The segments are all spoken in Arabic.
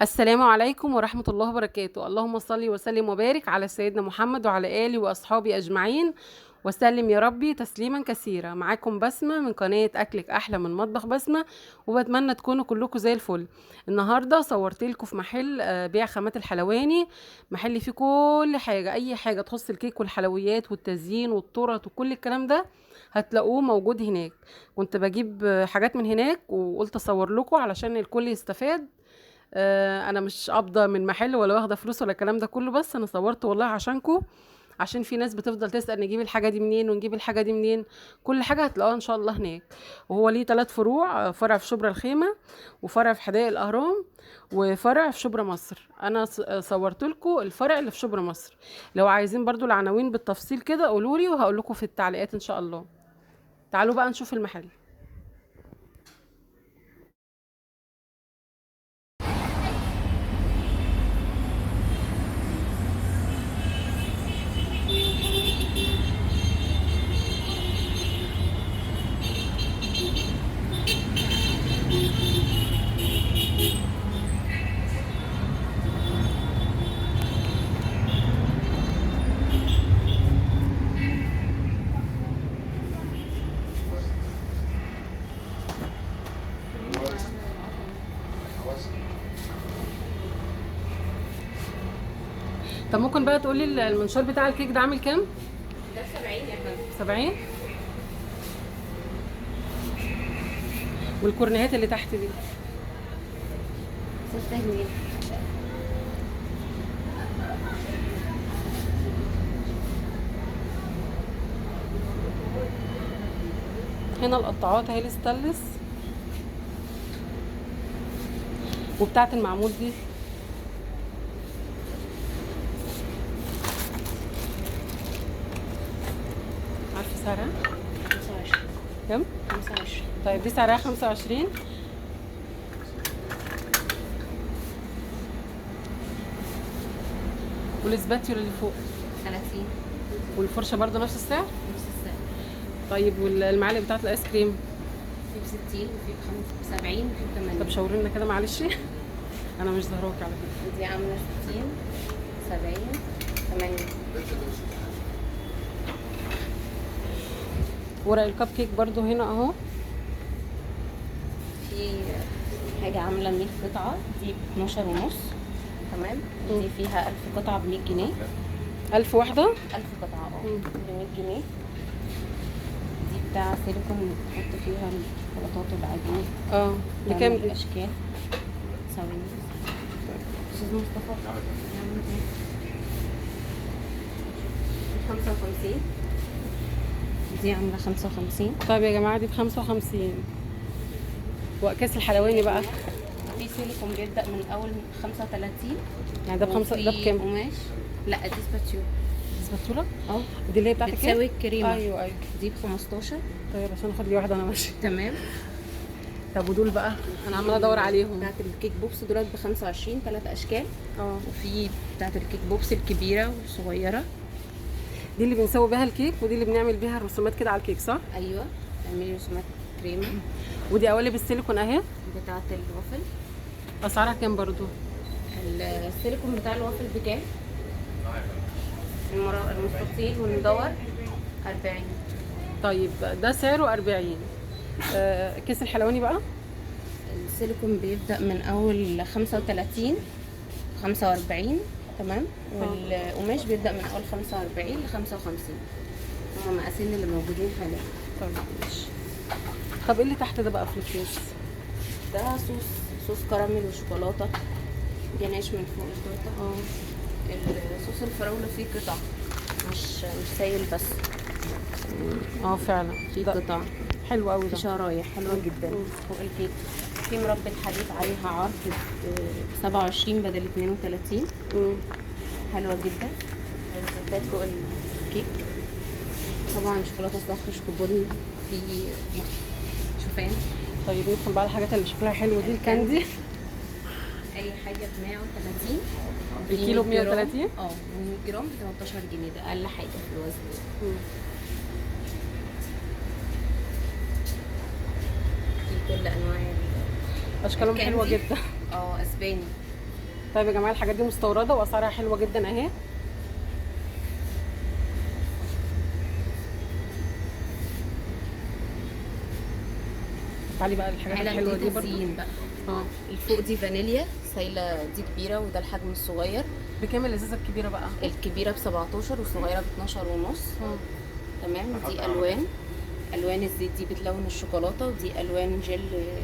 السلام عليكم ورحمة الله وبركاته. اللهم صل وسلم وبارك على سيدنا محمد وعلى آله وأصحابه أجمعين وسلم يا ربي تسليما كثيرا. معاكم بسمة من قناة أكلك أحلى من مطبخ بسمة، وبتمنى تكونوا كلكم زي الفل. النهاردة صورت لكم في محل بيع خامات الحلواني، محل فيه كل حاجة، أي حاجة تخص الكيك والحلويات والتزيين والتورت وكل الكلام ده هتلاقوه موجود هناك. كنت بجيب حاجات من هناك وقلت أصور لكم علشان الكل يستفاد. انا مش قابضه من محل ولا واخده فلوس ولا الكلام ده كله، بس انا صورت والله عشانكم، عشان في ناس بتفضل تسأل نجيب الحاجة دي منين ونجيب الحاجة دي منين. كل حاجة هتلاقوها ان شاء الله هناك. وهو ليه 3 فروع، فرع في شبرا الخيمة، وفرع في حدائق الاهرام، وفرع في شبرا مصر. انا صورت لكم الفرع اللي في شبرا مصر. لو عايزين برضو العناوين بالتفصيل كده قولوا لي وهقول لكم في التعليقات ان شاء الله. تعالوا بقى نشوف المحل. طب ممكن بقى تقولي المنشار بتاع الكيك ده عامل كام؟ ده 70 يا فندم. 70. والكورنيهات اللي تحت دي 6 جنيه. هنا القطاعات اهي الستانلس، وبتاعه المعمول دي عارفه سعرها 25. كام؟ 25. طيب دي سعرها 25. والاسباتيولا اللي فوق 30. والفرشه برضو نفس السعر. نفس السعر. طيب والمعالق بتاعه الايس كريم؟ في ب60 وفي ب70 وفي ب80. طب شاوري لنا كده معلش انا مش ظهراكي على فكره. دي عامله 60 70 80. ورق الكب كيك برضو هنا اهو. في حاجه عامله 100 قطعه، دي ب 12 ونص. تمام. دي فيها 1000 قطعه ب 100 جنيه. 1000 واحده. 1000 قطعه ب 100 جنيه. دي بتاع سيليكون نحط فيها الخلطات والعجين. بكام دي؟ الاشكال. ثواني استاذ مصطفى. 55. دي عامله 55. طيب يا جماعه دي ب55. واكياس الحلواني بقى في سيليكون بيبدا من اول 35. يعني ده ده بكام؟ قماش. لا دي سباتيولا. اسباتولا. اه دي اللي هي بتاعت بتساوي الكيك؟ الكريمه. ايوه. دي ب 15. طيب عشان اخد لي واحده انا ماشيه. تمام. طب ودول بقى انا عماله ادور عليهم. بتاعت الكيك بوكس دولت ب 25، 3 اشكال. وفي بتاعت الكيك بوكس الكبيره والصغيره. دي اللي بنسوي بيها الكيك، ودي اللي بنعمل بيها الرسومات كده على الكيك، صح؟ ايوه تعملي رسومات كريمه. ودي قوالب السيليكون اهي. بتاعت الوافل. اسعارها كام برضو؟ السيليكون بتاع الوافل بكام؟ المستطيل والمدور 40. طيب ده سعره 40. كيس الحلواني بقى السيليكون بيبدأ من أول 35 45. تمام. والقماش بيبدأ من أول 45 ل 55. هما مقاسين اللي موجودين حاليا. طيب ماشي. طب ايه اللي تحت ده بقى في الكيس؟ ده صوص كراميل وشوكولاتة، جناش من فوق التورته. الصوص الفراولة فيه قطع، مش سايل بس. فعلا فيه قطع حلو قوي ده، شرايح حلوة جدا. فوق الكيك في مربى حليب عليها عرض ب 27 بدل 32. حلوة جدا. الزبادي فوق الكيك طبعا شوكولاتة صخر شوكوبوني في شوفان. طيب ندخل بقى الحاجات اللي شكلها حلو دي. الكاندي اي حاجة ب 130. الكيلو ب 130. 100 جرام ب 18 جنيه، ده اقل حاجة في الوزن. في كل انواع اشكالهم حلوه جدا. اسباني طيب يا جماعه الحاجات دي مستورده واسعارها حلوه جدا اهي. تعالي بقى الحاجات علب الحلوه دي دي برضو. تزيين بقى. اه الفوق دي فانيليا سايله، دي كبيره وده الحجم الصغير. بكام الازازه الكبيره بقى؟ الكبيره ب 17 والصغيره ب 12 ونص. تمام. دي الوان الزيت دي بتلون الشوكولاته، ودي الوان جل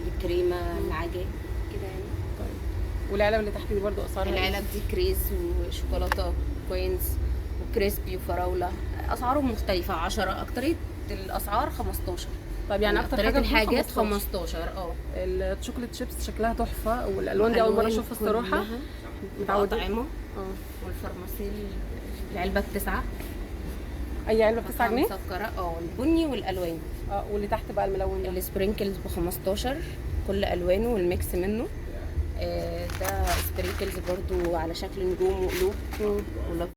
للكريمه العجين كده يعني. طيب والعلب اللي تحت دي برضو اسعارها إيه؟ العلب دي كريز وشوكولاته كوينز وكريسبي وفراوله. اسعارهم مختلفه 10، اكتريه الاسعار 15. طيب يعني اكتر اكتريه حاجه الحاجات 15. 15. الشوكولات شيبس شكلها تحفه، والالوان دي اول مره اشوفها الصراحه. متعوده. اطعمه. اه والفرماسيل العلبه ب9. اي علبه ب 9 جنيه. مسكره البني والالوان. واللي تحت بقى الملون ده السبرينكلز ب 15 كل الوانه والميكس منه. ده سبرينكلز برضو على شكل نجوم وقلوب.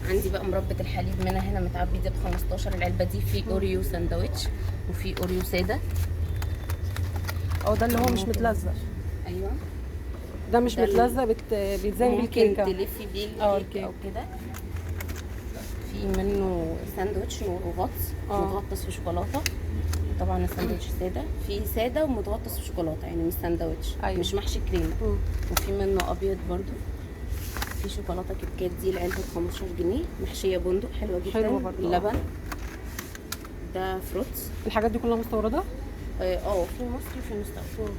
عندي بقى مربى الحليب منها هنا متعبي دي ب 15. العلبه دي في اوريو ساندوتش وفي اوريو ساده. ده اللي هو مش متلزق. ايوه ده مش متلزق، بيتزين بالكيكه. ممكن تلفي بيه الكيكه او كده. في منه ساندوتش وغطس متغطس في شوكولاته. طبعا الساندوتش ساده، في ساده ومتغطس في شوكولاته يعني مش ساندوتش. أيوة. مش محشي كريمه. وفي منه ابيض برضو. في شوكولاته كيت كات دي العلبه ب 15 جنيه محشيه بندق حلوه جدا. حلوه برضو. اللبن ده فروتس. الحاجات دي كلها مستورده؟ في مصر وفي مستورد.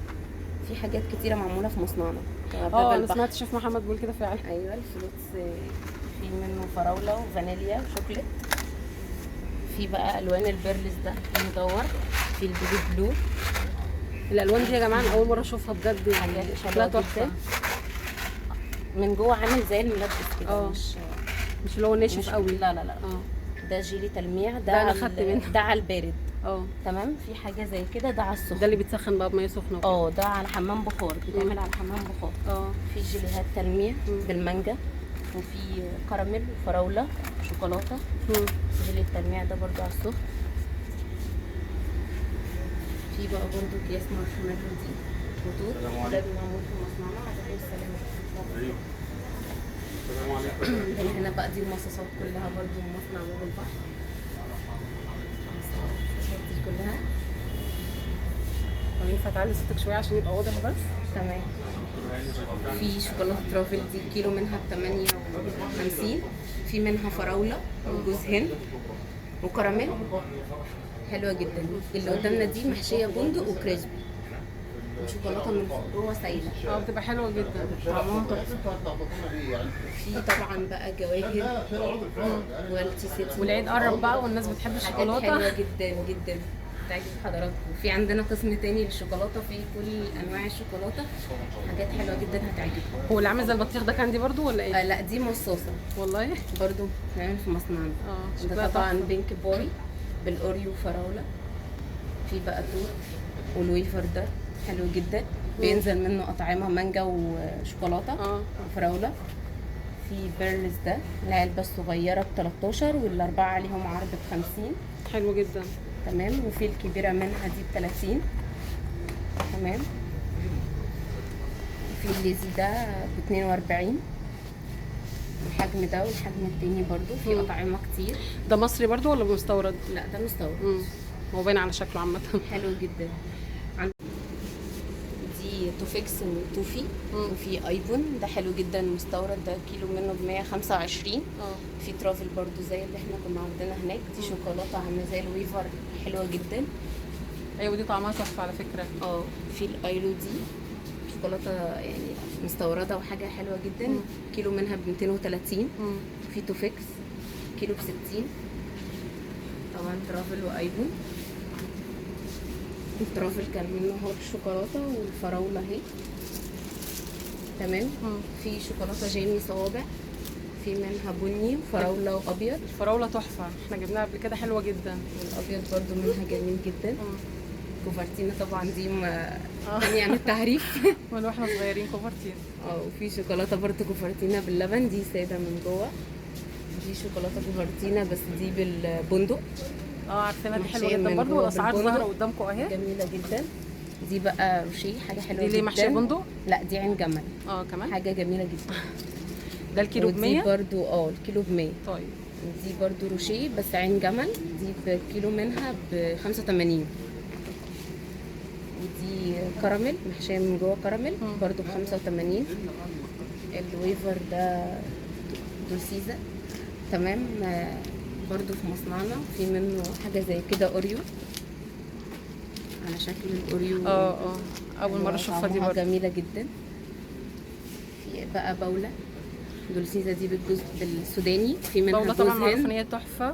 في حاجات كتيره معموله في مصنعنا. انا سمعت شيف محمد بيقول كده فعلا. ايوه الفروتس في منه فراوله وفانيليا وشوكليت. في بقى الوان البيرلز ده المدور. في البيبي بلو. الالوان دي يا جماعه انا اول مره اشوفها بجد، يعني شكلها تحفه. من جوه عامل زي الملبس كده. مش اللي هو ناشف قوي. لا ده جيلي تلميع. ده انا خدت منه. ده على البارد. تمام. في حاجه زي كده ده على السخن. ده اللي بيتسخن بقى بميه سخنه. ده على حمام بخار، بيتعمل على حمام بخار. في جيليهات تلميع بالمانجا، وفي كراميل وفراوله شوكولاته. جيلي التلميع ده برضو على السخن. في بقى برضو اكياس مارشميلو دي خطوط. ده معمول في مصنعنا. على السلامه. هنا بقى دي المصاصات كلها برضو من مصنع باب البحر. المصاصات دي كلها. ينفع تعلي صوتك شويه عشان يبقى واضح بس؟ تمام. في شوكولاته ترافل دي كيلو منها ب 58. في منها فراوله وجوز هند وكراميل حلوه جدا. اللي قدامنا دي محشيه بندق وكريسبي وشوكولاته من فوق جوه سايله. بتبقى حلوه جدا. طعمها تحفه. في طبعا بقى جواهر والتي سيت. والعيد قرب بقى والناس بتحب الشوكولاته. حلوه جدا جدا تعجب حضراتكم. في عندنا قسم تاني للشوكولاته فيه كل انواع الشوكولاته. حاجات حلوه جدا هتعجبكم. هو اللي عامل زي البطيخ ده كان دي برضو ولا ايه؟ لا دي مصاصه والله برضو بنعمل في مصنعنا. ده طبعا بينك بوي بالاوريو فراوله. في بقى توت والويفر ده حلو جدا. بينزل منه اطعمه مانجا وشوكولاته وفراوله. في بيرلز ده العلبه الصغيره ب 13 والاربعه عليهم عرض ب 50. حلو جدا. تمام. وفي الكبيره منها دي ب 30. تمام. في الليزي ده ب 42 الحجم ده، والحجم التاني برضو. في اطعمه كتير. ده مصري برضو ولا مستورد؟ لا ده مستورد. هو باين على شكله عامه. حلو جدا. دي توفيكس وتوفي. وفي ايفون ده حلو جدا مستورد. ده كيلو منه ب 125. في ترافل برضو زي اللي احنا كنا عندنا هناك. دي شوكولاته عامله زي الويفر حلوه جدا. ايوه دي طعمها تحفه على فكره. في الايلو دي شوكولاته يعني مستورده وحاجه حلوه جدا. كيلو منها ب 230. في توفيكس كيلو ب 60. طبعا ترافل وايفون. الترافل كان منه هو الشوكولاته والفراوله اهي. تمام. في شوكولاته جيمي صوابع. في منها بني وفراوله وابيض. الفراوله تحفه، احنا جبناها قبل كده حلوه جدا. والابيض برضو منها جميل جدا. كوفرتينا طبعا دي غنية عن التعريف. من واحنا صغيرين كوفرتينا. وفي شوكولاته برضو كوفرتينا باللبن دي ساده من جوه. دي شوكولاته كوفرتينا بس دي بالبندق. عارفينها دي حلوه جدا برضو. والاسعار ظاهره قدامكم اهي. جميله جدا. دي بقى روشيه، حاجه حلوه دي جدا. ليه محشيه بندق؟ لا دي عين جمل، كمان حاجه جميله جدا. ده الكيلو ب ودي 100. برضو الكيلو ب 100. طيب ودي برضو روشيه بس عين جمل، دي بكيلو منها ب 85. ودي كراميل محشيه من جوه كراميل برضو ب 85. الويفر ده دولسيزا تمام، برضو في مصنعنا في منه حاجه زي كده اوريو على شكل الاوريو. اول مره اشوفها دي طعمها برضه. جميله جدا. في بقى باوله دولسيزا دي بالسوداني، في منها بوله جوز طبعا معروفه ان هند هي تحفه.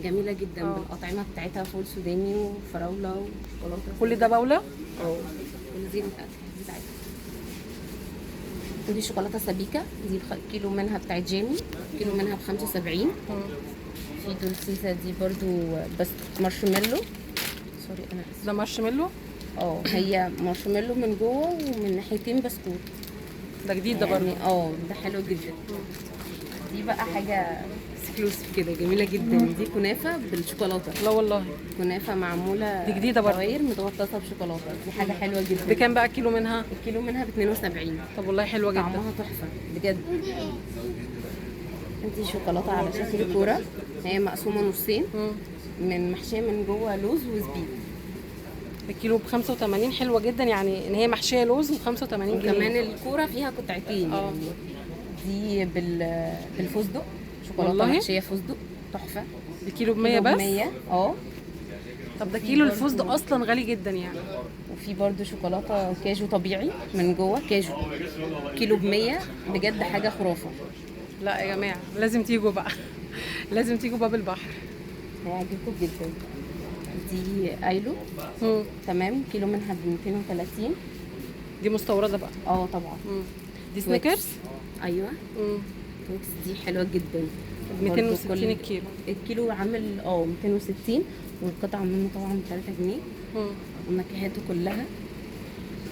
جميله جدا بالاطعمه بتاعتها، فول سوداني وفراوله وشوكولاته. كل ده بوله؟ كل دي بتاعتها. ودي شوكولاته سبيكه، دي كيلو منها بتاعت جيمي، كيلو منها ب 75. في دولسيزا دي برضو بس مارشميلو، سوري انا اسفه. ده مارشميلو؟ هي مارشميلو من جوه ومن ناحيتين بسكوت. ده جديد ده برضه. ده حلو جدا. دي بقى حاجه اكسكلوسيف كده جميله جدا. دي كنافه بالشوكولاته. لا والله. كنافه معموله دي جديده برضه. دواير متغطسه بشوكولاته، دي حاجه حلوه جدا. بكام بقى الكيلو منها؟ الكيلو منها ب 72. طب والله حلوه جدا. طعمها تحفه بجد. دي شوكولاته على شكل كوره، هي مقسومه نصين، من محشيه من جوه لوز وزبيب. الكيلو ب 85 حلوه جدا، يعني ان هي محشيه لوز ب 85 جنيه. وكمان الكوره فيها قطعتين يعني. دي بالفستق، شوكولاته محشيه فستق تحفه. الكيلو ب 100 بس؟ 100 طب ده كيلو الفستق اصلا غالي جدا يعني. وفي برضو شوكولاته كاجو طبيعي من جوه كاجو، كيلو ب 100 بجد حاجه خرافه. لا يا جماعه لازم تيجوا بقى لازم تيجوا باب البحر، هيعجبكم جدا. دي ايلو تمام، كيلو منها ب 230. دي مستورده بقى؟ طبعا. دي سنيكرز؟ ايوه. توكس دي حلوه جدا. 260 الكيلو. الكيلو عامل 260، والقطعه منه طبعا ب 3 جنيه. ونكهاته كلها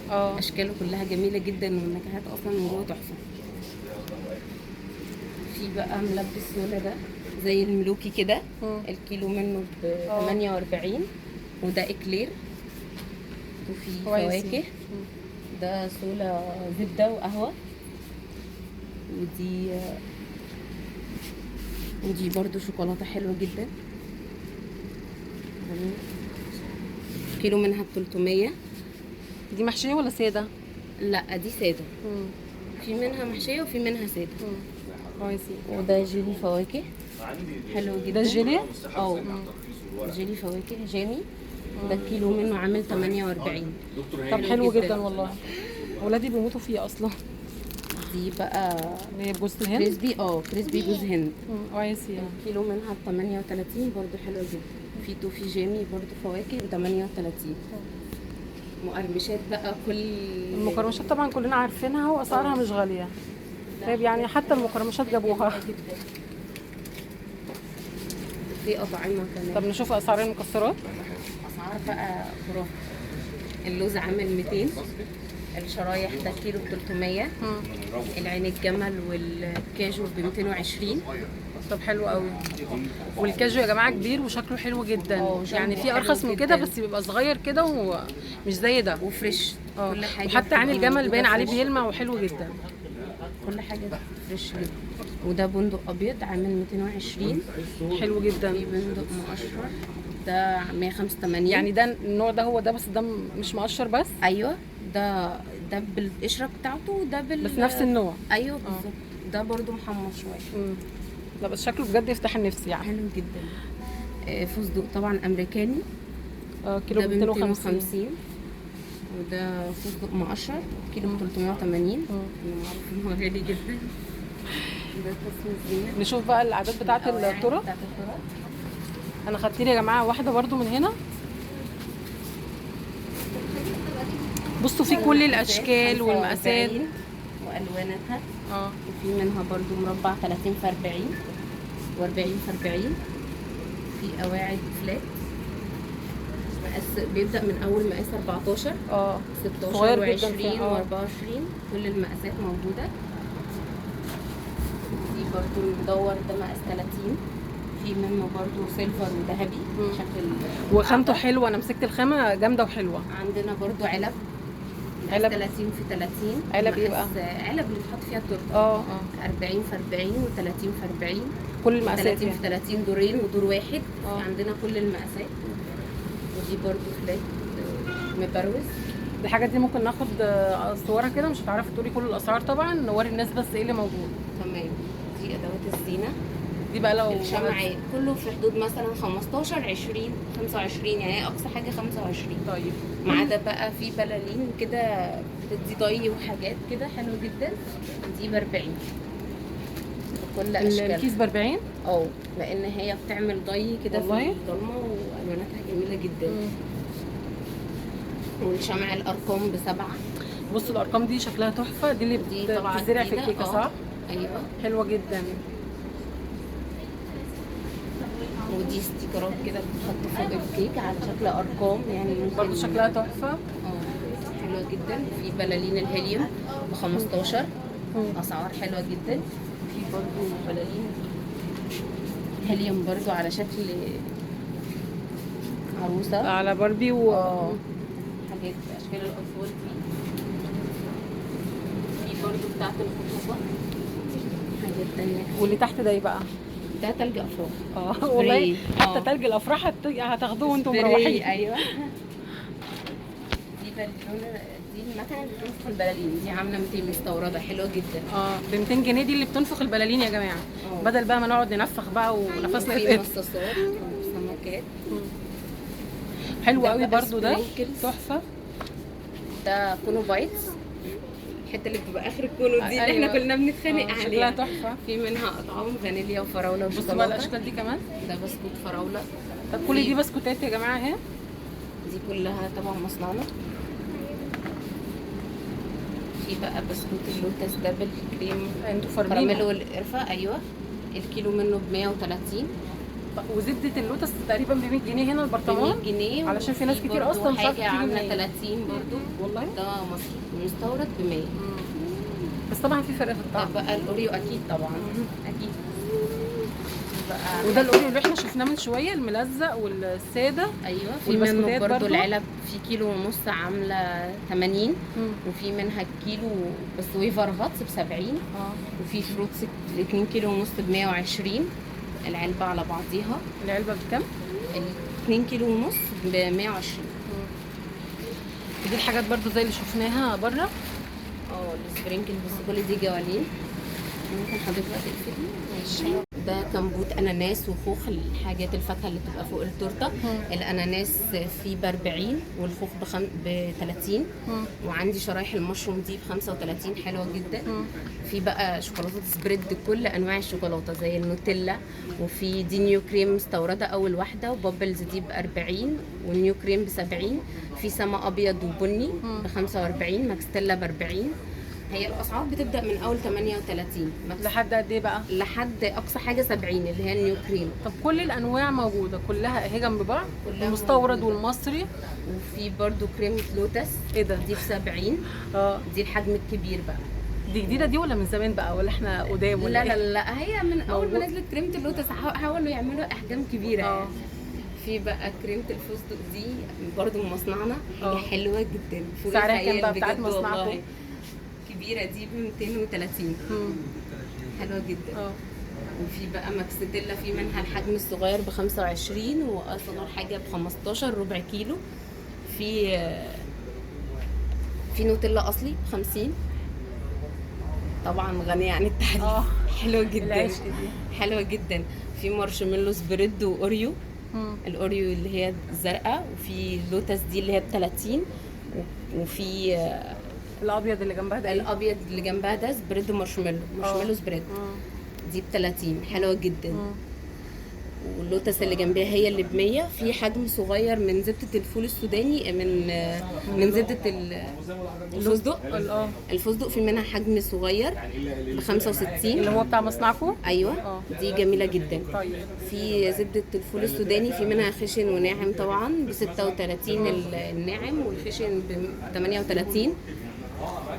اشكاله كلها جميله جدا، والنكهات اصلا من جوه تحفه. في بقى ملبس سولا ده زي الملوكي كده، الكيلو منه ب 48، وده اكلير. وفي فواكه، ده سولا زبده وقهوه. ودي برضو شوكولاته حلوه جدا، كيلو منها ب 300. دي محشيه ولا ساده؟ لا دي ساده. في منها محشيه وفي منها ساده. كويسين. وده جيلي فواكه حلو جدا. ده الجيلي؟ جيلي فواكه جامي، ده كيلو منه عامل 48. طب حلو جدا والله، ولادي بيموتوا فيه اصلا. دي بقى اللي هي بجوز الهند؟ كريسبي كريسبي جوز هند. كويسين. كيلو منها ب 38 برضو حلوه جدا. في توفي جامي برضو فواكه ب 38. مقرمشات بقى، كل المقرمشات طبعا كلنا عارفينها واسعارها مش غاليه. طيب يعني حتى المقرمشات جابوها. في اطعمه كمان. طب نشوف اسعار المكسرات. اسعار بقى خرافه. اللوز عامل 200، الشرايح ده كيلو ب 300. العين الجمل والكاجو ب 220. طب حلو قوي. والكاجو يا جماعه كبير وشكله حلو جدا، يعني في ارخص من كده بس بيبقى صغير كده ومش زي ده وفريش. كل حاجه، وحتى عين الجمل باين عليه بيلمع وحلو جدا. كل حاجه فريش جدا. وده بندق ابيض عامل 220، حلو جدا. في بندق مقشر ده 185. يعني ده النوع ده هو ده، بس ده مش مقشر بس؟ ايوه، ده بالقشره بتاعته، وده بس نفس النوع. ايوه بالظبط. ده برضو محمص شويه. لا بس شكله بجد يفتح النفس يعني. حلو جدا. فستق طبعا امريكاني، كيلو ب 250. وده فستق مقشر كيلو ب 380. معروف ان هو غالي جدا. ده قسم الزينه. نشوف بقى الاعداد بتاعه الذره. انا خدت لي يا جماعه واحده برضو من هنا. بصوا في كل الاشكال والمقاسات والواناتها. وفي منها برضو مربع 30 في 40 و40 في 40. في قواعد فلات، مقاس بيبدا من اول مقاس 14 16 و20 و24، كل المقاسات موجوده. دي برضو المدور ده مقاس 30، في منه برضو سيلفر وذهبي شكل وخامته حلوه، انا مسكت الخامه جامده وحلوه. عندنا برضو علب 30 في 30. علب ايه بقى؟ علب اللي بتحط فيها التورته. 40 في 40 و30 في 40، كل المقاسات 30 في 30 دورين ودور واحد. عندنا كل المقاسات. ودي برضو فلات مبروز. الحاجات دي ممكن ناخد صورها كده، مش هتعرفي تقولي كل الاسعار طبعا، نوري الناس بس ايه اللي موجود. تمام. دي ادوات الزينه دي بقى لو الشمعات كله في حدود مثلا 15 20 25، يعني اقصى حاجه 25. طيب ما عدا بقى في بلالين كده بتدي ضي وحاجات كده حلوه جدا. دي ب 40 بكل اشكالها. الكيس ب 40 لان هي بتعمل ضي كده في الضلمه والواناتها جميله جدا. والشمع الارقام ب7. بصوا الارقام دي شكلها تحفه، دي اللي بتزرع في الكيكه صح؟ ايوه حلوه جدا. ودي ستيكرات كده بتتحط فوق الكيك على شكل ارقام، يعني برضه شكلها تحفه. حلوه جدا. في بلالين الهيليوم ب 15، اسعار حلوه جدا. في برضه بلالين هيليوم برضه على شكل عروسه على باربي حاجات اشكال الاطفال دي. في برضه بتاعه الخطوبه حاجات تانية. واللي تحت ده ايه بقى؟ ده تلج افراح. والله حتى تلج الافراح هتاخدوه وانتم مروحين. ايوه. دي بالونه، دي المكنه اللي بتنفخ البلالين، دي عامله 200 مستورده حلوه جدا. ب 200 جنيه دي اللي بتنفخ البلالين يا جماعه. بدل بقى ما نقعد ننفخ بقى ونفسنا في مصاصات وسمكات. حلو قوي برضو ده تحفه. ده كونو بايتس، الحته اللي بتبقى اخر الكونو دي اللي احنا كلنا بنتخانق عليها. شكلها تحفه. في منها اطعام فانيليا وفراوله وشوكولاته. بصوا بقى الاشكال دي كمان. ده بسكوت فراوله. طب كل دي بسكوتات يا جماعه اهي. دي كلها طبعا مصنعنا. في بقى بسكوت اللوتس ده بالكريم كراميل والقرفه. ايوه الكيلو منه ب 130. وزبده اللوتس تقريبا ب 100 جنيه هنا البرطمان. 100 جنيه علشان في ناس كتير اصلا مش عارفه حاجه عامله 30 برضو. والله ده مصري مستورد ب 100. بس طبعا في فرق في الطعم. طب بقى الاوريو اكيد طبعا اكيد. وده الاوريو اللي احنا شفناه من شويه الملزق والساده. ايوه في منه برضو العلب في كيلو ونص عامله 80. وفي منها كيلو بس ويفر فاتس ب 70. وفي فروتس 2 كيلو ونص ب 120 العلبه على بعضيها. العلبه بكام؟ 2 كيلو ونص ب 120. دي الحاجات برضو زي اللي شفناها بره. السبرينكل بس كل دي جوالين. ممكن حضرتك تقفلي؟ ماشي. ده كمبوت اناناس وخوخ، الحاجات الفاكهه اللي بتبقى فوق التورته. الاناناس فيه ب 40 والخوخ ب 30. وعندي شرايح المشروم دي ب 35 حلوه جدا. في بقى شوكولاته سبريد كل انواع الشوكولاته زي النوتيلا. وفي دي نيو كريم مستورده اول واحده وبابلز دي ب 40 والنيو كريم ب 70. في سما ابيض وبني ب 45. ماكستيلا ب 40. هي الاسعار بتبدا من اول 38 لحد قد ايه بقى؟ لحد اقصى حاجه 70 اللي هي النيو كريم. طب كل الانواع موجوده كلها اهي جنب بعض، المستورد والمصري. وفي برضو كريمه لوتس. ايه ده؟ دي ب 70. دي الحجم الكبير بقى. دي جديده دي ولا من زمان بقى ولا احنا قدام ولا لا لا لا هي من اول ما نزلت كريمه اللوتس حاولوا يعملوا احجام كبيره. في بقى كريمه الفستق دي برضو من مصنعنا. هي حلوه جدا. سعرها كام بقى بتاعت مصنعكم؟ الكبيره دي ب 230. حلوه جدا. وفي بقى ماكستيلا في منها الحجم الصغير ب 25 واصغر حاجه ب 15 ربع كيلو. في نوتيلا اصلي ب 50 طبعا غنيه عن التعريف. حلوه جدا. حلوه جدا. في مارشميلو سبريد واوريو. الاوريو اللي هي الزرقاء. وفي لوتس دي اللي هي ب 30. وفي الابيض اللي جنبها ده. الابيض اللي جنبها ده سبريد مارشميلو سبريد. دي ب 30 حلوه جدا. واللوتس اللي جنبها هي اللي ب 100. في حجم صغير من زبده الفول السوداني من زبده الفستق. الفستق في منها حجم صغير ب 65 اللي هو بتاع مصنعكم. ايوه دي جميله جدا. في زبده الفول السوداني في منها خشن وناعم طبعا ب 36 الناعم والخشن ب 38.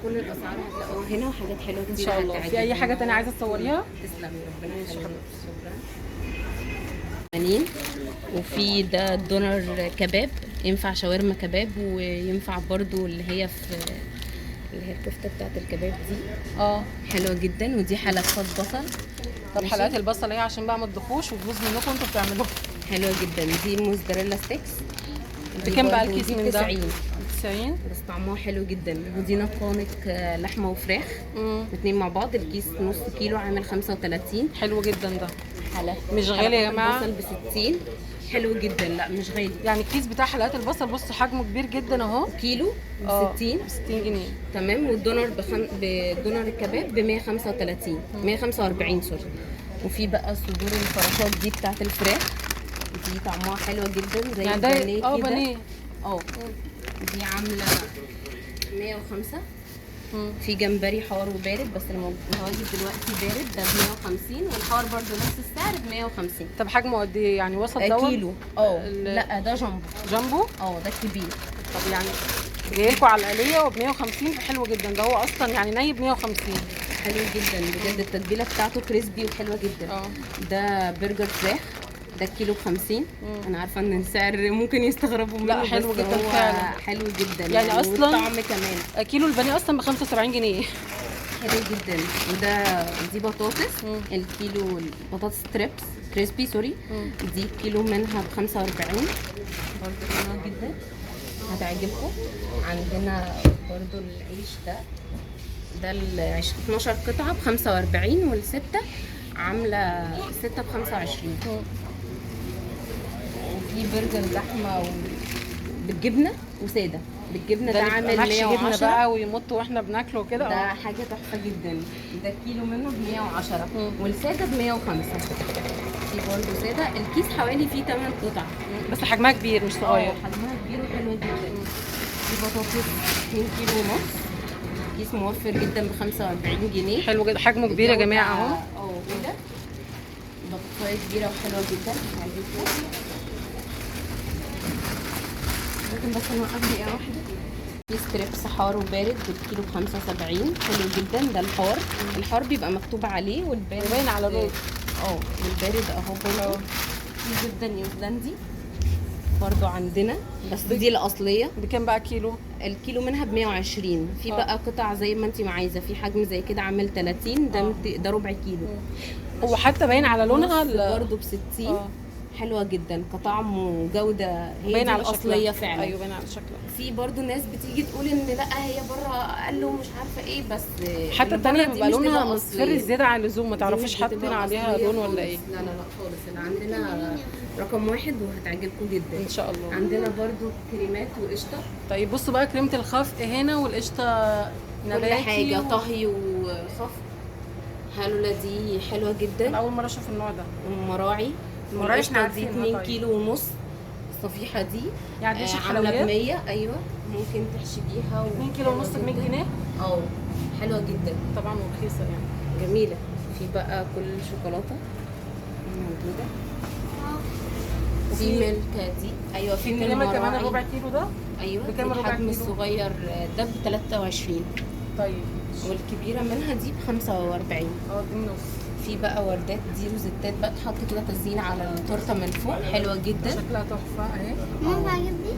كل الاسعار هتلاقوها هنا وحاجات حلوه كتير. ان شاء الله. في اي حاجه تانية عايزه تصوريها؟ تسلمي ربنا يخليك. شكرا. وفي ده دونر كباب، ينفع شاورما كباب، وينفع برضو اللي هي الكفته بتاعت الكباب دي. حلوه جدا. ودي حلقات بصل. طب ماشي. حلقات البصل اهي عشان بقى ما تضيفوش وتبوظ منكم انتوا بتعملوها. حلوه جدا. دي موزاريلا ستيكس. بكام بقى برضو الكيس دي من ده؟ 90. 90. بس طعمها حلو جدا. ودي نقانق لحمه وفراخ الاتنين مع بعض. الكيس نص كيلو عامل 35. حلو جدا ده. حلقة مش غالي يا جماعه؟ البصل ب 60. حلو جدا. لا مش غالي. يعني الكيس بتاع حلقات البصل بص حجمه كبير جدا اهو. كيلو ب 60. ب 60 جنيه. تمام. والدونر بدونر الكباب ب 135 145 سوري. وفي بقى صدور الفراشات دي بتاعت الفراخ. دي طعمها حلوه جدا زي يعني ده البانيه كده. بانيه. دي عامله 105. في جمبري حار وبارد، بس المواجد دلوقتي بارد ده ب 150. والحار برضو نفس السعر ب 150. طب حجمه قد ايه يعني وسط دوت؟ كيلو. لا ده جامبو. جامبو؟ ده كبير. طب يعني جاي لكم على الآلية وب 150. حلو جدا ده. هو اصلا يعني ني ب 150. حلو جدا بجد. التتبيله بتاعته كريسبي وحلوه جدا. ده برجر فراخ. ده الكيلو ب 50. انا عارفه ان السعر ممكن يستغربوا منه. لا حلو جدا فعلا. حلو جدا يعني اصلا والطعم كمان. كيلو البانيه اصلا ب 75 جنيه. حلو جدا. دي بطاطس. الكيلو بطاطس ستريبس كريسبي سوري. دي كيلو منها ب 45. برضه حلوه جدا هتعجبكم. عندنا برضه العيش ده العيش 12 قطعه ب 45. والسته عامله 6 ب 25. وفي برجر لحمه بالجبنه وساده. بالجبنه ده عامل 110 جبنه بقى ويمط واحنا بناكله كده. ده حاجه تحفه جدا. ده كيلو منه ب 110. والساده ب 105. في برضه ساده. الكيس حوالي فيه 8 قطع. بس حجمها كبير مش صغير. حجمها كبير وحلوه جدا. دي بطاطس 2 كيلو ونص. كيس موفر جدا ب 45 جنيه. حلو جدا. حجمه كبير يا جماعه اهو. كده بطاطسايه كبيره وحلوه جدا هعجبكم. ممكن بس نوقف دقيقه واحده. في ستريبس حار وبارد بالكيلو ب 75. حلو جدا. ده الحار بيبقى مكتوب عليه والبارد باين على لون. والبارد اهو برضه. في زبده نيوزيلندي برضو عندنا، بس دي الاصليه. بكام بقى كيلو؟ الكيلو منها ب 120. في بقى قطع زي ما انت ما عايزه. في حجم زي كده عامل 30. ده ربع كيلو. هو حتى باين على لونها برضو ب 60. حلوه جدا كطعم وجوده. هي باين دي على الاصليه فعلا. ايوه باين على شكلها. في برضو ناس بتيجي تقول ان لا هي بره اقل ومش عارفه ايه، بس حتى الثانيه بيبقى لونها مصفر زياده عن اللزوم. ما تعرفيش حاطين عليها لون ولا ايه. لا خالص. اللي عندنا رقم 1 وهتعجبكم جدا ان شاء الله. عندنا برضو كريمات وقشطه. طيب بصوا بقى كريمه الخفق هنا والقشطه نباتي كل حاجه طهي وخفق. هالولا دي حلوه جدا. انا اول مره اشوف النوع ده. المراعي احنا عارفين 2 كيلو ونص. الصفيحه دي يعني دي عامله ب 100. ايوه ممكن تحشي بيها 2 كيلو ونص ب 100 جنيه. حلوه جدا طبعا ورخيصه يعني. جميله. في بقى كل الشوكولاته موجوده. في ميلكا دي. ايوه في كريمه كمان الربع كيلو ده. ايوه بكام الربع كيلو؟ الحجم الصغير ده ب 23. طيب والكبيره منها دي ب 45. دي النص. في بقى وردات دي روزيتات بقى تحط كده تزيين على التورته من فوق. حلوه جدا. شكلها تحفه اهي. ماما عجبني.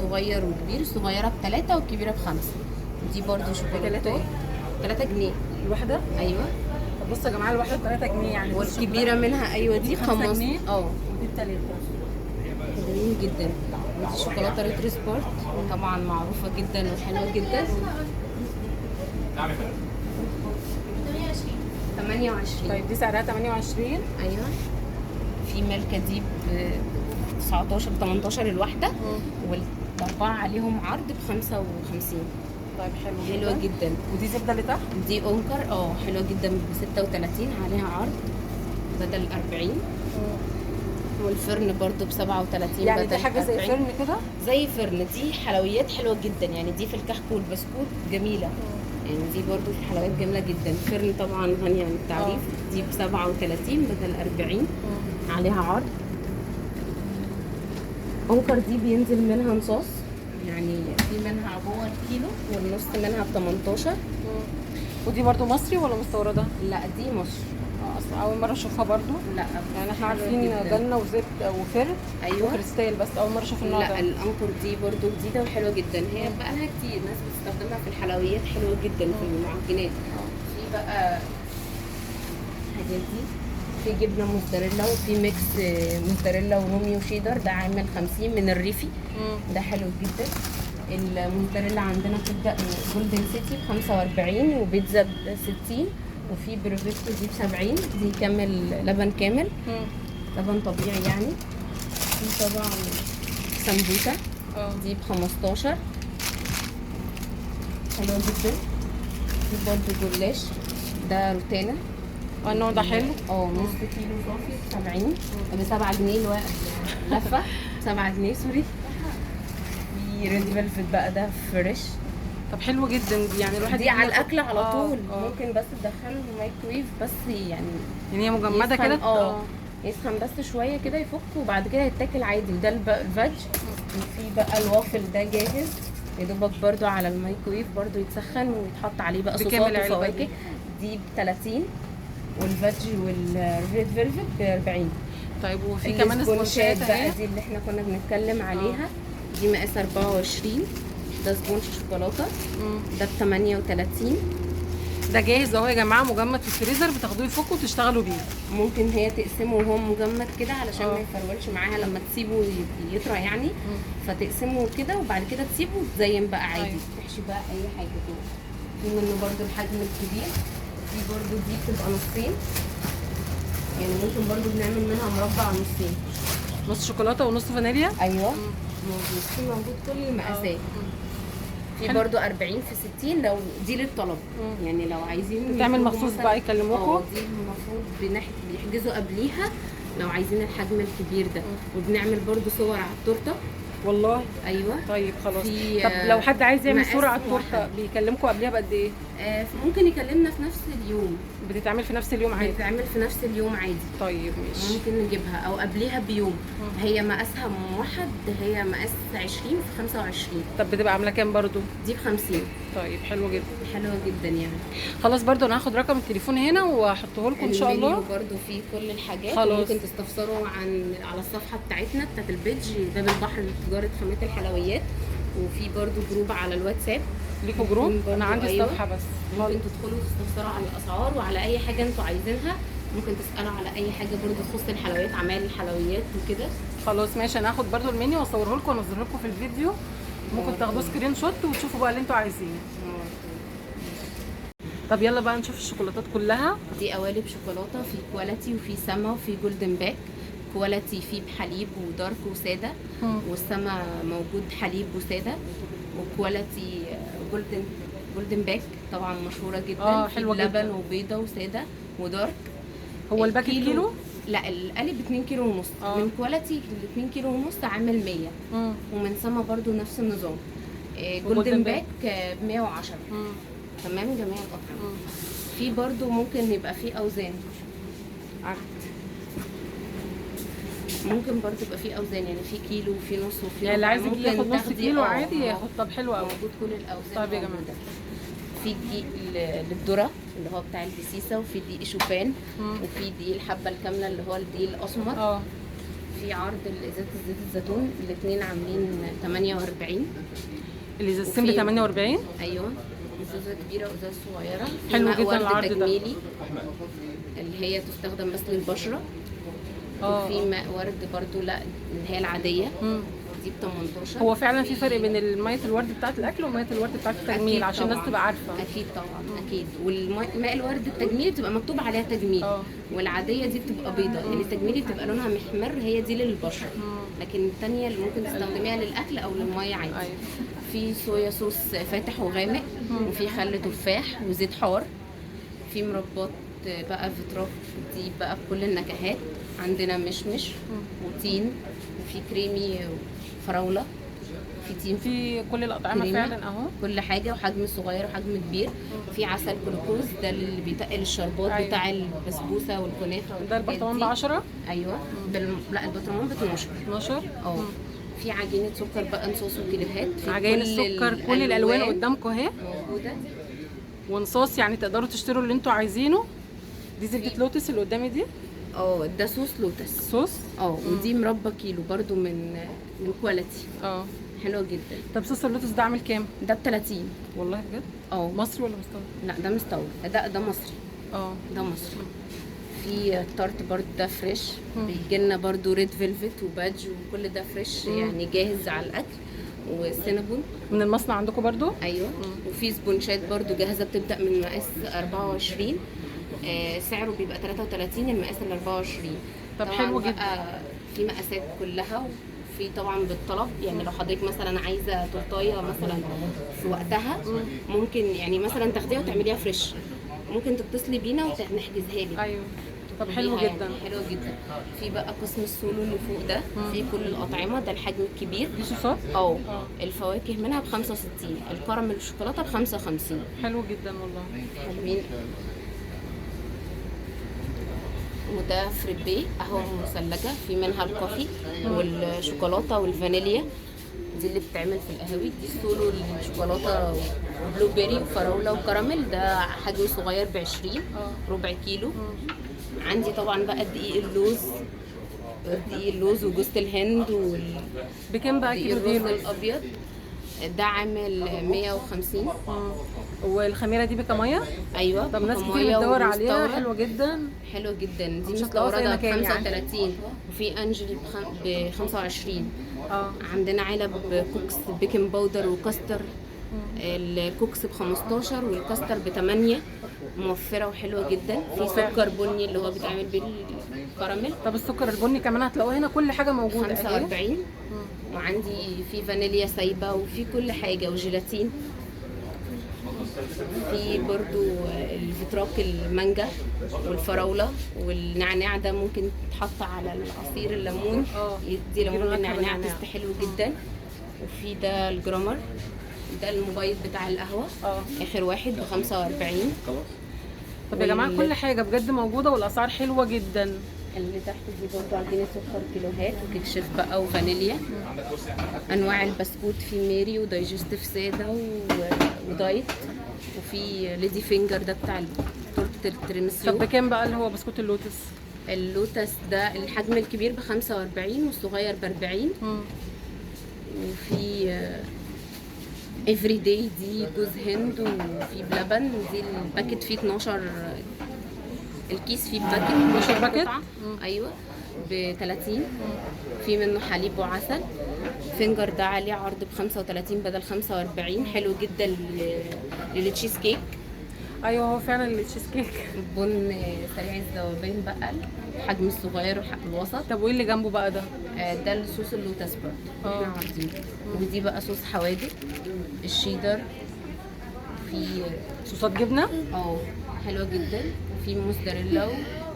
صغير وكبير. صغيره ب3 والكبيره ب5. دي برده شوكولاته 3 جنيه الواحده. ايوه. طب بصوا يا جماعه الواحده ب 3 جنيه يعني. والكبيره منها ايوه دي 5 جنيه. ودي ب 3. حلوين جدا. ودي شوكولاته ريترو سبورت طبعا معروفه جدا وحلوه جدا. 28. طيب دي سعرها 28. ايوه. في ملكه دي ب 19 18 الواحده. والاربعه عليهم عرض ب 55. طيب حلوه جدا. ودي زبده اللي تحت دي اونكر حلوه جدا ب 36 عليها عرض بدل 40. والفرن برضو ب 37 يعني بدل دي حاجه 40. زي فرن كده. زي فرن. دي حلويات حلوه جدا يعني. دي في الكحك والبسكوت جميله. يعني دي برضو حلويات جميله جدا. فرن طبعا غني عن التعريف. دي ب 37 بدل 40. عليها عرض. اونكر دي بينزل منها نصاص يعني. في منها جوه الكيلو والنص منها ب 18. ودي برضو مصري ولا مستورده؟ لا دي مصر. اصلا اول مره اشوفها برضو. لا يعني احنا حلوة عارفين جداً. جنه وزيت وفرد ايوه وكريستال، بس اول مره اشوف النوع لا ده. الانكر دي برضو جديده وحلوه جدا، هي بقى لها كتير ناس بتستخدمها في الحلويات، حلوه جدا في المعجنات. في بقى الحاجات دي، في جبنه موزاريلا وفي ميكس موزاريلا ورومي وشيدر، ده عامل 50 من الريفي، ده حلو جدا. الموزاريلا عندنا بتبدا من جولدن سيتي ب 45 وبيتزا ب 60، وفي بروفيتو دي ب 70، دي كامل لبن كامل، لبن طبيعي يعني. في طبعا سمبوسه دي ب 15 حلوه جدا. في برضه جلاش ده روتانا، النوع ده حلو. نص كيلو صافي ب 70 ب 7 جنيه الواحد لفه 7 جنيه سوري. في ريد فيلفت بقى ده فريش. طب حلو جدا دي، يعني الواحد دي على ياخد- الاكل على طول. اه. ممكن بس تدخله الميكرويف بس يعني يعني هي مجمده يسخن- كده. يسخن بس شويه كده يفك، وبعد كده يتاكل عادي. وده الفاج. وفي بقى الوافل ده جاهز يا دوبك برده على الميكرويف، برده يتسخن ويتحط عليه بقى بكام صوصات العلبة وفواكه. دي ب 30، والفاج والريد فيلفت ب 40. طيب وفي كمان السبونشات سبونشات بقى اهي. دي اللي احنا كنا بنتكلم عليها، دي مقاس 24، ده سبونش شوكولاته، ده ب 38. ده جاهز اهو يا جماعه، مجمد في الفريزر، بتاخدوه يفك وتشتغلوا بيه. ممكن هي تقسمه وهو مجمد كده علشان ما يفرولش معاها لما تسيبه يطرى يعني. فتقسمه كده وبعد كده تسيبه وتزين بقى عادي. أيوة. تحشي بقى اي حاجه جوه. في منه برده الحجم الكبير، في برده دي بتبقى نصين، يعني ممكن برده بنعمل منها مربع نصين. نص شوكولاته ونص فانيليا. ايوه موجود، في موجود كل المقاسات. في برضو 40 في 60 لو دي للطلب. يعني لو عايزين تعمل مخصوص بقى يكلموكوا. دي المفروض بيحجزوا قبليها لو عايزين الحجم الكبير ده. وبنعمل برضو صور على التورته. والله ايوه طيب خلاص. في طب لو حد عايز يعمل مقاس صوره على التورته واحد. بيكلمكوا قبلها بقد ايه؟ ممكن يكلمنا في نفس اليوم. بتتعمل في نفس اليوم عادي؟ بتتعمل في نفس اليوم عادي. طيب ماشي. ممكن نجيبها او قبلها بيوم. هي مقاسها موحد، هي مقاس 20 في 25. طب بتبقى عامله كام برضو؟ دي ب 50. طيب حلو جدا. حلوه جدا يعني. خلاص برضو انا هاخد رقم التليفون هنا واحطه لكم ان شاء الله. المنيو برضو فيه كل الحاجات. خلاص. ممكن تستفسروا على الصفحه بتاعتنا بتاعت البيج باب البحر لتجاره خامات الحلويات. وفي برضو جروب على الواتساب. ليكوا جروب؟ برضو انا عندي أيوة. صفحه بس. ممكن تدخلوا تستفسروا على الاسعار وعلى اي حاجه انتوا عايزينها. ممكن تسالوا على اي حاجه برضو تخص الحلويات، اعمال الحلويات وكده. خلاص ماشي، انا هاخد برضو المنيو واصوره لكم وانزله لكم في الفيديو. ممكن تاخدوا سكرين شوت وتشوفوا بقى اللي انتوا عايزينه. طب يلا بقى نشوف الشوكولاتات كلها. دي قوالب شوكولاته، في كواليتي وفي سما وفي جولدن باك. كواليتي فيه بحليب ودارك وساده، والسما موجود حليب وساده. وكواليتي جولدن باك طبعا مشهوره جدا. حلوه لبن جدا. وبيضه وساده ودارك. هو الباكت كيلو؟ لا القالب 2 كيلو ونص. من كواليتي ال 2 كيلو ونص عامل 100. ومن سما برضو نفس النظام. جولدن باك ب 110. تمام جميع الاطعمه. في برضو ممكن يبقى فيه اوزان عقد. ممكن برضو يبقى فيه اوزان، يعني في كيلو وفي نص وفي يعني اللي عايز يجي ممكن ياخد نص تاخدي كيلو عادي ياخد. طب حلو قوي. موجود كل الاوزان. طيب يا جماعه موجودة. في دقيق للذره اللي هو بتاع البسيسه، وفي دقيق شوفان، وفي دقيق الحبه الكامله اللي هو الدقيق الاسمر. في عرض ازازه زيت الزيتون، الاثنين عاملين 48. الازازتين ب 48. ايوه ازازه كبيره وازازه صغيره. حلو جدا العرض ده. تجميلي اللي هي تستخدم بس للبشره. وفي ماء ورد برضو لا اللي هي العاديه. دي ب 18. هو فعلا في فرق بين ميه الورد بتاعه الاكل وميه الورد بتاعه التجميل عشان الناس تبقى عارفه. اكيد طبعا اكيد. والماء الورد التجميلي بتبقى مكتوب عليها تجميل. والعاديه دي بتبقى بيضه. يعني التجميلي بتبقى لونها محمر، هي دي للبشره. لكن الثانيه اللي ممكن تستخدميها للاكل او للميه عادي. في صويا صوص فاتح وغامق، وفي خل تفاح وزيت حار. في مربات بقى فيتراف دي بقى بكل النكهات. عندنا مشمش وتين، وفي كريمي فراوله، في تين، في كل الاطعمه فعلا اهو. كل حاجه، وحجم صغير وحجم كبير. في عسل جلوكوز ده اللي بيتقل الشربات. أيوة. بتاع البسبوسه والكنافه. ده البرطمان ب 10. ايوه لا البرطمان ب 12. 12. في عجينه سكر بقى نصوص وكيلوهات. عجينه السكر كل الالوان قدامكم اهي موجوده. ونصوص يعني تقدروا تشتروا اللي انتوا عايزينه. دي زبده لوتس اللي قدامي دي؟ ده صوص لوتس. صوص. ودي مربى كيلو برضو من كواليتي. حلوه جدا. طب صوص اللوتس ده عامل كام؟ ده ب30. والله بجد؟ مصري ولا مستورد؟ لا ده مستورد. ده مصري. ده مصري. في التارت برضو ده فريش، بيجي لنا برضو ريد فيلفت وبادج وكل ده فريش يعني جاهز على الاكل. والسينابون من المصنع عندكم برضو؟ ايوه. وفي سبونشات برضو جاهزه بتبدا من مقاس 24. سعره بيبقى 33 المقاس ال 24. طب حلو جدا. في مقاسات كلها، وفي طبعا بالطلب. يعني لو حضرتك مثلا عايزه تورتايه مثلا في وقتها ممكن يعني مثلا تاخديها وتعمليها فريش، ممكن تتصلي بينا ونحجزها لك. ايوه. طب حلو جدا. يعني حلو جدا. في بقى قسم السولو اللي فوق ده في كل الاطعمه، ده الحجم الكبير. دي صوصات؟ الفواكه منها ب 65، الكراميل والشوكولاته ب 55. حلو جدا والله. حلوين. وده فريبيه قهوه مثلجه، في منها الكوفي والشوكولاته والفانيليا، دي اللي بتتعمل في القهاوي. دي السولو الشوكولاته وبلو بيري وفراوله وكراميل، ده حجم صغير ب20 ربع كيلو. عندي طبعا بقى دقيق اللوز وجوز الهند بكام بقى كيلو الرز الابيض؟ ده عامل 150. والخميره دي بكميه؟ ايوه. طب ناس كتير بتدور عليها. حلوه جدا. حلوه جدا. دي مستورده ب 35 وفي انجلي ب 25. عندنا علب كوكس بيكنج باودر وكاستر، الكوكس ب 15 والكاستر ب 8. موفره وحلوه جدا. في سكر بني اللي هو بيتعمل بالكراميل. طب السكر البني كمان هتلاقوه هنا، كل حاجه موجوده 45. وعندي في فانيليا سايبه وفي كل حاجه وجيلاتين. في برضو الفطراك المانجا والفراوله والنعناع، ده ممكن تتحط على العصير الليمون يدي ليمون النعناع تست حلو جدا. وفي ده الجرامر، ده المبيض بتاع القهوه اخر واحد ب 45. طب يا جماعه كل حاجه بجد موجوده والاسعار حلوه جدا. اللي تحت دي برضو عندنا سكر كيلوهات وكيك شيف بقى وفانيليا. انواع البسكوت في ميري ودايجستيف ساده ودايت. وفي ليدي فينجر ده بتاع تورته التيراميسو. طب بكام بقى اللي هو بسكوت اللوتس؟ اللوتس ده الحجم الكبير ب 45 والصغير ب 40. وفي افري داي دي جوز هند وفي بلبن، دي الباكت فيه 12 الكيس فيه باكت 12 باكت. ايوه ب 30. في منه حليب وعسل. فينجر ده عليه عرض ب 35 بدل 45. حلو جدا للتشيز كيك. ايوه هو فعلا التشيز كيك. بن سريع الذوبان بقى الحجم الصغير والوسط. طب وايه اللي جنبه بقى ده؟ ده الصوص اللوتس برضه احنا عارضينه. ودي بقى صوص حوادق الشيدر. في صوصات جبنه حلوه جدا. في موزاريلا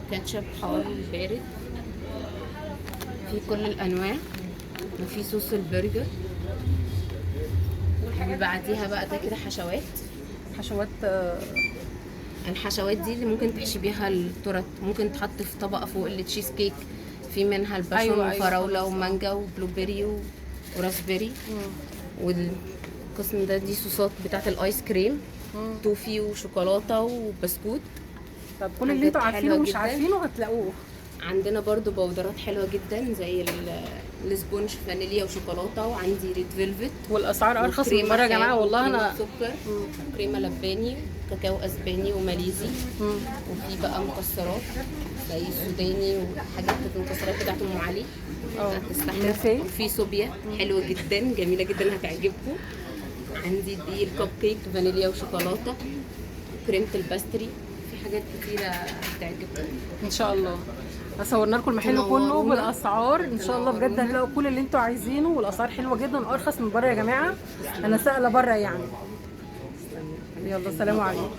وكاتشب حار بارد في كل الانواع. وفي صوص البرجر. بعديها بقى ده كده حشوات. الحشوات دي اللي ممكن تحشي بيها التورت، ممكن تحط في طبقه فوق التشيز كيك. في منها الباشون وفراوله ومانجا وبلو بيري وراسبيري. والقسم ده دي صوصات بتاعت الايس كريم، توفي وشوكولاته وبسكوت. طب كل اللي انتوا عارفينه ومش عارفينه هتلاقوه. عندنا برضو بودرات حلوه جدا زي السبونج فانيليا وشوكولاته. وعندي ريد فيلفت. والاسعار ارخص من بره يا جماعه والله. انا سكر كريمه لباني كاكاو اسباني وماليزي. وفي بقى مكسرات زي السوداني وحاجات المكسرات بتاعت ام علي هتستحمل. وفي صوبيا حلوه جدا جميله جدا هتعجبكم. عندي دي الكب كيك فانيليا وشوكولاته. كريمه الباستري. في حاجات كتيره هتعجبكم ان شاء الله. صورنا لكم المحل كله بالاسعار ان شاء الله. بجد هتلاقوا كل اللي انتوا عايزينه والاسعار حلوه جدا وارخص من بره يا جماعه. انا سائله بره يعني. يلا سلام عليكم.